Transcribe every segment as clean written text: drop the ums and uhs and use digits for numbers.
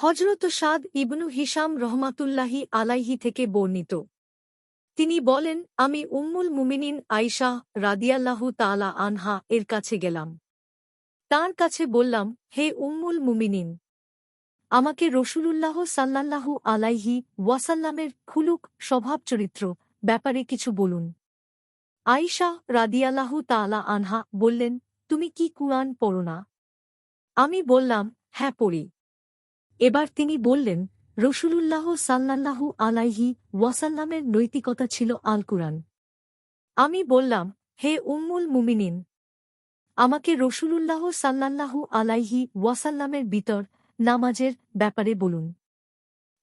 হযরত সাদ ইবনু Hisham রহমাতুল্লাহি আলাইহি থেকে বর্ণিত। তিনি বলেন, আমি উম্মুল মুমিনিন আয়েশা রাদিয়াল্লাহু তাআলা আনহা এর কাছে গেলাম। তাঁর কাছে বললাম, হে উম্মুল মুমিনিন, আমাকে রাসূলুল্লাহ সাল্লাল্লাহু আলাইহি ওয়াসাল্লামের খুলুক স্বভাব চরিত্র ব্যাপারে কিছু বলুন। আয়েশা রাদিয়াল্লাহু তাআলা আনহা বললেন, তুমি কি কুরআন পড়ো না? আমি বললাম, হ্যাঁ পড়ি। এবার তিনি বললেন, রাসূলুল্লাহ সাল্লাল্লাহু আলাইহি ওয়াসাল্লামের নৈতিকতা ছিল আল কুরআন। আমি বললাম, হে উম্মুল মুমিনিন, আমাকে রাসূলুল্লাহ সাল্লাল্লাহু আলাইহি ওয়াসাল্লামের বিতর নামাজের ব্যাপারে বলুন।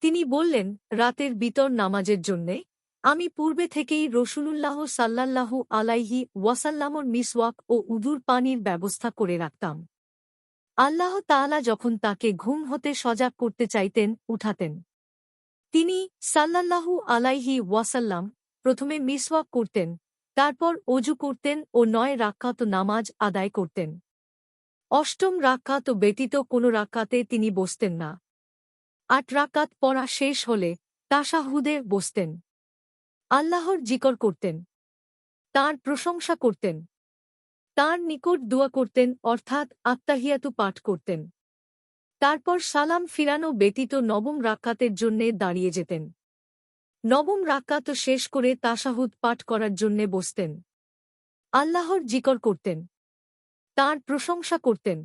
তিনি বললেন, রাতের বিতর নামাজের জন্যে আমি পূর্বে থেকেই রাসূলুল্লাহ সাল্লাল্লাহু আলাইহি ওয়াসাল্লামর মিসওয়াক ও উযুর পানির ব্যবস্থা করে রাখতাম। আল্লাহ তাআলা যখন তাকে ঘুম হতে সজাগ করতে চাইতেন, উঠাতেন। তিনি সাল্লাল্লাহু আলাইহি ওয়াসাল্লাম প্রথমে মিসওয়াক করতেন, তারপর অজু করতেন ও ৯ রাকাত নামাজ আদায় করতেন। অষ্টম রাকাত ব্যতীত কোনো রাকাতে তিনি বসতেন না। ৮ রাকাত পড়া শেষ হলে তাশাহুদে বসতেন। আল্লাহর জিকর করতেন, তাঁর প্রশংসা করতেন, তাঁর নিকট দোয়া করতেন অর্থাৎ আত্তাহিয়াতু পাঠ করতেন। তারপর সালাম ফিরানো ব্যতীত নবম রাকাতের জন্যে দাঁড়িয়ে যেতেন। নবম রাকাত শেষ করে তাশাহুদ পাঠ করার জন্যে বসতেন। আল্লাহর জিকর করতেন, তাঁর প্রশংসা করতেন,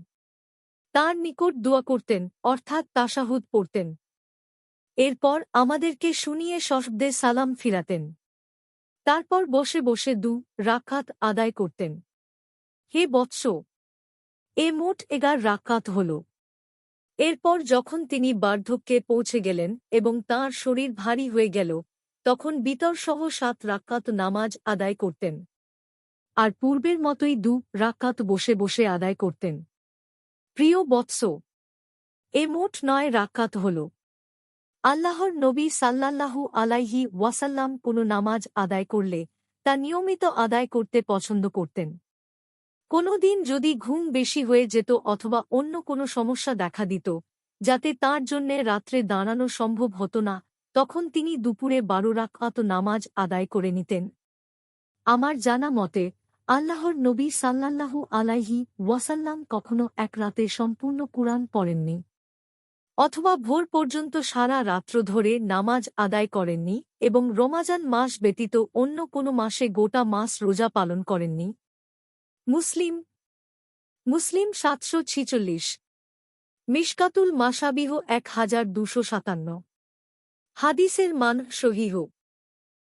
তাঁর নিকট দোয়া করতেন অর্থাৎ তাশাহুদ পড়তেন। এরপর আমাদেরকে শুনিয়ে সশব্দে সালাম ফিরাতেন। তারপর বসে বসে ২ রাকাত আদায় করতেন। হে বৎস, এ মোট ১১ রাকাত হল। এরপর যখন তিনি বার্ধক্যে পৌঁছে গেলেন এবং তাঁর শরীর ভারী হয়ে গেল, তখন বিতরসহ ৭ রাকাত নামাজ আদায় করতেন। আর পূর্বের মতোই ২ রাকাত বসে বসে আদায় করতেন। প্রিয় বৎস, এ মোট ৯ রাকাত হল। আল্লাহর নবী সাল্লাল্লাহু আলাইহি ওয়াসাল্লাম কোনো নামাজ আদায় করলে তা নিয়মিত আদায় করতে পছন্দ করতেন। কোনো দিন যদি ঘুম বেশি হয়ে যেত অথবা অন্য কোনো সমস্যা দেখা দিত, যাতে তাঁর জন্যে রাত্রে দাঁড়ানো সম্ভব হতো না, তখন তিনি দুপুরে ১২ রাকাত নামাজ আদায় করে নিতেন। আমার জানা মতে আল্লাহর নবী সাল্লাল্লাহু আলাইহি ওয়াসাল্লাম কখনো এক রাতে সম্পূর্ণ কুরআন পড়েননি, অথবা ভোর পর্যন্ত সারা রাত্র ধরে নামাজ আদায় করেননি এবং রমাজান মাস ব্যতীত অন্য কোনো মাসে গোটা মাস রোজা পালন করেননি। মুসলিম ৭৪৬, মিশকাতুল মাসাবিহ ১২৫৭। হাদিসের মান সহিহ।